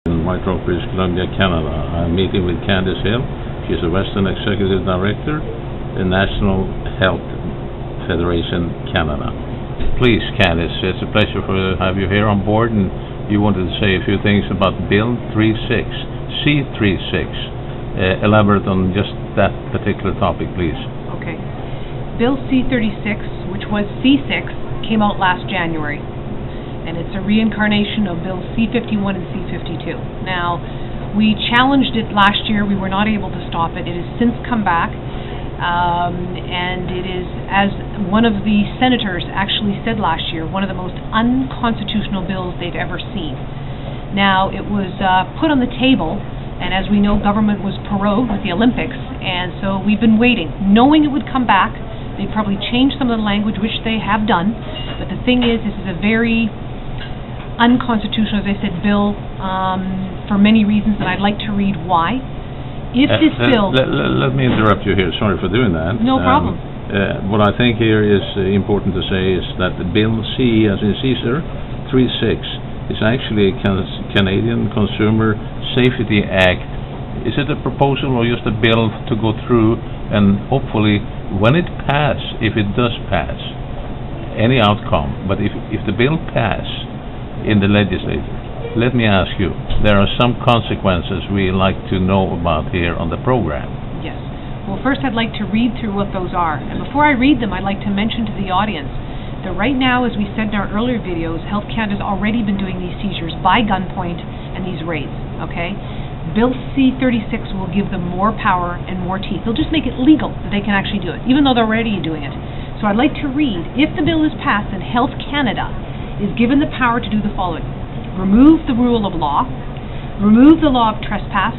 in White Rock, British Columbia, Canada. I'm meeting with Candace Hill. She's a Western Executive Director in National Health Federation, Canada. Please, Candace, it's a pleasure to have you here on board, and you wanted to say a few things about Bill 36, C36. Elaborate on just that particular topic, please. Okay. Bill C36, which was C6, came out last January, and it's a reincarnation of Bill C51 and C52. Now, we challenged it last year. We were not able to stop it. It has since come back, and it is, as one of the senators actually said last year, one of the most unconstitutional bills they've ever seen. Now, it was put on the table, and as we know, government was prorogued with the Olympics, and so we've been waiting, knowing it would come back. They probably changed some of the language, which they have done, but the thing is, this is a very unconstitutional, as I said, bill for many reasons, and I'd like to read why. If this bill... Let me interrupt you here. Sorry for doing that. No problem. What I think here is important to say is that the Bill C, as in Caesar, 36, is actually a Canadian Consumer Safety Act. Is it a proposal or just a bill to go through, and hopefully, when it passes, if it does pass, any outcome, but if the bill passes in the legislature, let me ask you, there are some consequences we like to know about here on the program. Yes. Well, first I'd like to read through what those are. And before I read them, I'd like to mention to the audience that right now, as we said in our earlier videos, Health Canada's already been doing these seizures by gunpoint and these raids, okay? Bill C-36 will give them more power and more teeth. They'll just make it legal that they can actually do it, even though they're already doing it. So I'd like to read, if the bill is passed, then Health Canada is given the power to do the following: remove the rule of law, remove the law of trespass,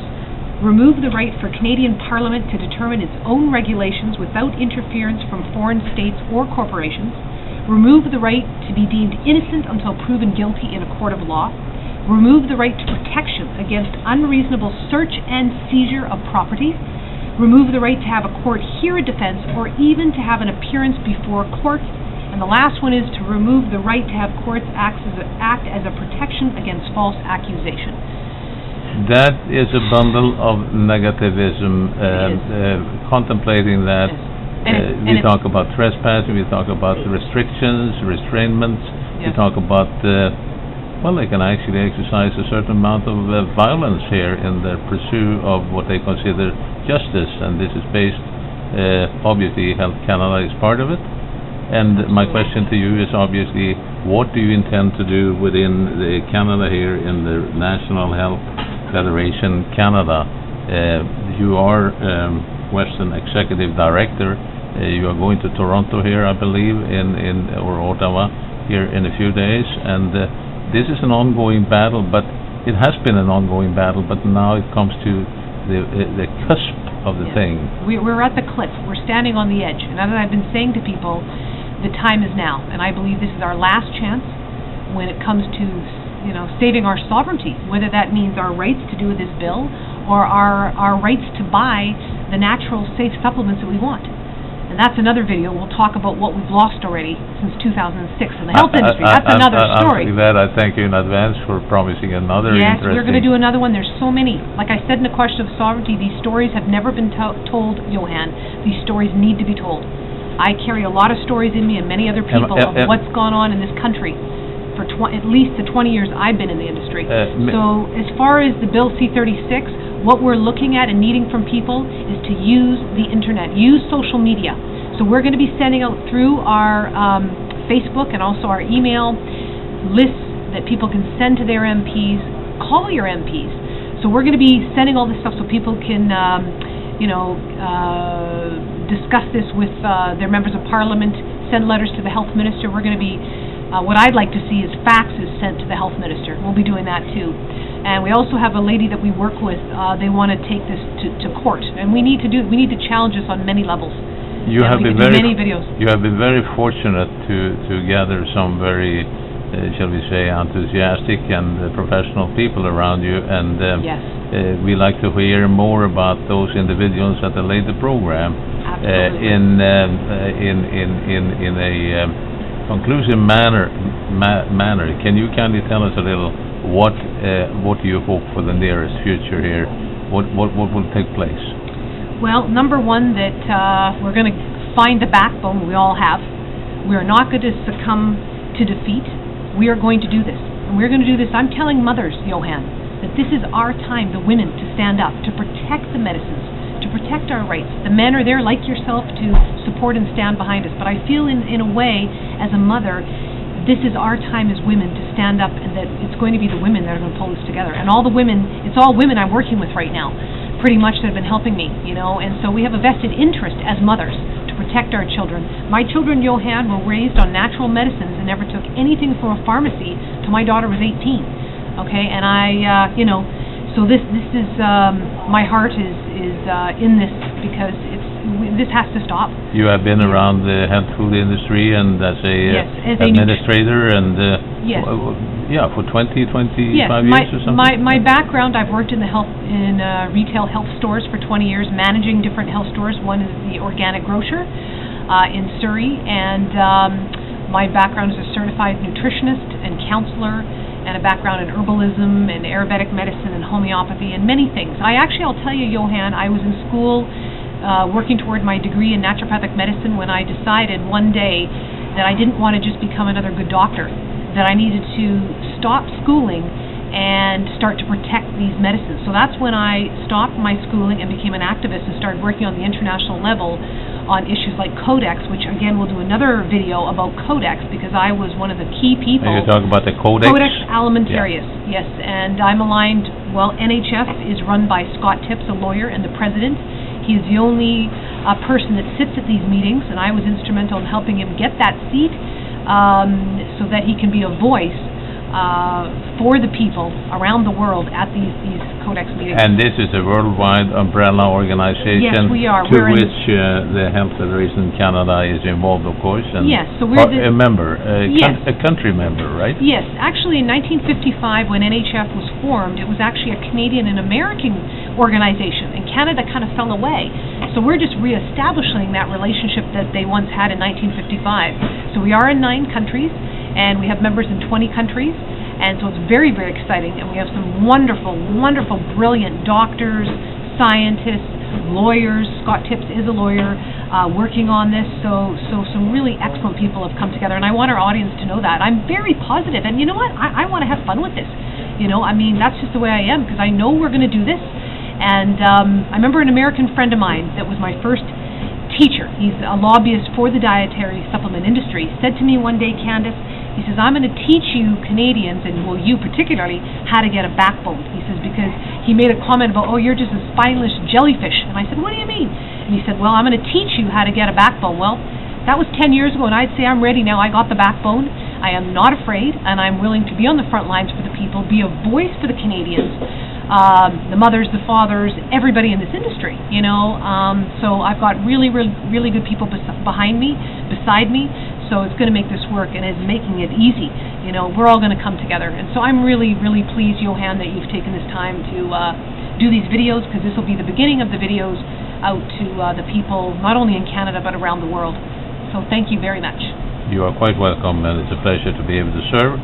remove the right for Canadian Parliament to determine its own regulations without interference from foreign states or corporations, remove the right to be deemed innocent until proven guilty in a court of law, remove the right to protection against unreasonable search and seizure of property, remove the right to have a court hear a defense or even to have an appearance before court, and the last one is to remove the right to have courts act as a protection against false accusation. That is a bundle of negativism, contemplating that. Yes. We talk about trespassing, we talk about restrictions, restrainments, yes. We talk about, well, they can actually exercise a certain amount of violence here in their pursuit of what they consider justice, and this is based, obviously, Health Canada is part of it. And my question to you is obviously, what do you intend to do within Canada here in the National Health Federation Canada? You are Western Executive Director. You are going to Toronto here, I believe, or Ottawa here in a few days. And this is an ongoing battle, but it has been an ongoing battle, but now it comes to the cusp of the thing. We're at the cliff. We're standing on the edge. And as I've been saying to people, the time is now, and I believe this is our last chance when it comes to, saving our sovereignty, whether that means our rights to do this bill or our rights to buy the natural safe supplements that we want. And that's another video. We'll talk about what we've lost already since 2006 in the health industry. That's another story. I'm glad. I thank you in advance for promising another interesting. Yes, we're going to do another one. There's so many. Like I said in the question of sovereignty, these stories have never been told, Johan. These stories need to be told. I carry a lot of stories in me and many other people of what's gone on in this country for at least the 20 years I've been in the industry. So as far as the Bill C-36, what we're looking at and needing from people is to use the internet, use social media. So we're going to be sending out through our Facebook and also our email lists that people can send to their MPs. Call your MPs. So we're going to be sending all this stuff so people can discuss this with their members of parliament, send letters to the health minister. We're going to be, what I'd like to see is faxes sent to the health minister. We'll be doing that too. And we also have a lady that we work with, they want to take this to court. And we need to challenge this on many levels. You have been very fortunate to gather some very, shall we say, enthusiastic and professional people around you, and yes. We like to hear more about those individuals at a later program. In a conclusive manner. Can you kindly tell us a little what do you hope for the nearest future here? What will take place? Well, number one, that we're going to find the backbone we all have. We're not going to succumb to defeat. We are going to do this. And we're going to do this. I'm telling mothers, Johan, that this is our time, the women, to stand up, to protect the medicines, to protect our rights. The men are there, like yourself, to support and stand behind us. But I feel in a way, as a mother, this is our time as women to stand up, and that it's going to be the women that are going to pull this together. And all the women, it's all women I'm working with right now, pretty much, that have been helping me, and so we have a vested interest as mothers to protect our children. My children, Johan, were raised on natural medicines and never took anything from a pharmacy till my daughter was 18. Okay, and I, so this is, my heart is in this, because this has to stop. You have been around the health food industry and as a yes, as administrator and yes. For 25 yes, years or something? My background, I've worked in retail health stores for 20 years, managing different health stores. One is the Organic Grocer in Surrey, and my background is a certified nutritionist and counselor, and a background in herbalism and Ayurvedic medicine and homeopathy and many things. I'll tell you, Johan, I was in school working toward my degree in naturopathic medicine when I decided one day that I didn't want to just become another good doctor, that I needed to stop schooling and start to protect these medicines. So that's when I stopped my schooling and became an activist and started working on the international level on issues like Codex, which again we'll do another video about Codex, because I was one of the key people. Are you talking about the Codex? Codex Alimentarius, yes. And I'm aligned, NHF is run by Scott Tips, a lawyer, and the president. He's the only person that sits at these meetings, and I was instrumental in helping him get that seat so that he can be a voice for the people around the world at these Codex meetings. And this is a worldwide umbrella organization. Yes, we are. To which the Health Federation Canada is involved, of course. And yes, so we're a member, yes. A country member, right? Yes, actually in 1955 when NHF was formed, it was actually a Canadian and American organization, and Canada kind of fell away. So we're just reestablishing that relationship that they once had in 1955. So we are in 9 countries, and we have members in 20 countries, and so it's very, very exciting, and we have some wonderful, wonderful, brilliant doctors, scientists, lawyers. Scott Tips is a lawyer working on this, so some really excellent people have come together, and I want our audience to know that. I'm very positive, and you know what? I want to have fun with this. That's just the way I am, because I know we're going to do this. And I remember an American friend of mine that was my first teacher. He's a lobbyist for the dietary supplement industry. Said to me one day, Candace, he says, I'm going to teach you Canadians, and you particularly, how to get a backbone. He says, because he made a comment about, you're just a spineless jellyfish. And I said, what do you mean? And he said, well, I'm going to teach you how to get a backbone. Well, that was 10 years ago, and I'd say I'm ready now. I got the backbone. I am not afraid, and I'm willing to be on the front lines for the people, be a voice for the Canadians, the mothers, the fathers, everybody in this industry, So I've got really, really, really good people beside me, so it's going to make this work, and it's making it easy. We're all going to come together. And so I'm really, really pleased, Johan, that you've taken this time to do these videos, because this will be the beginning of the videos out to the people, not only in Canada, but around the world. So thank you very much. You are quite welcome, and it's a pleasure to be able to serve.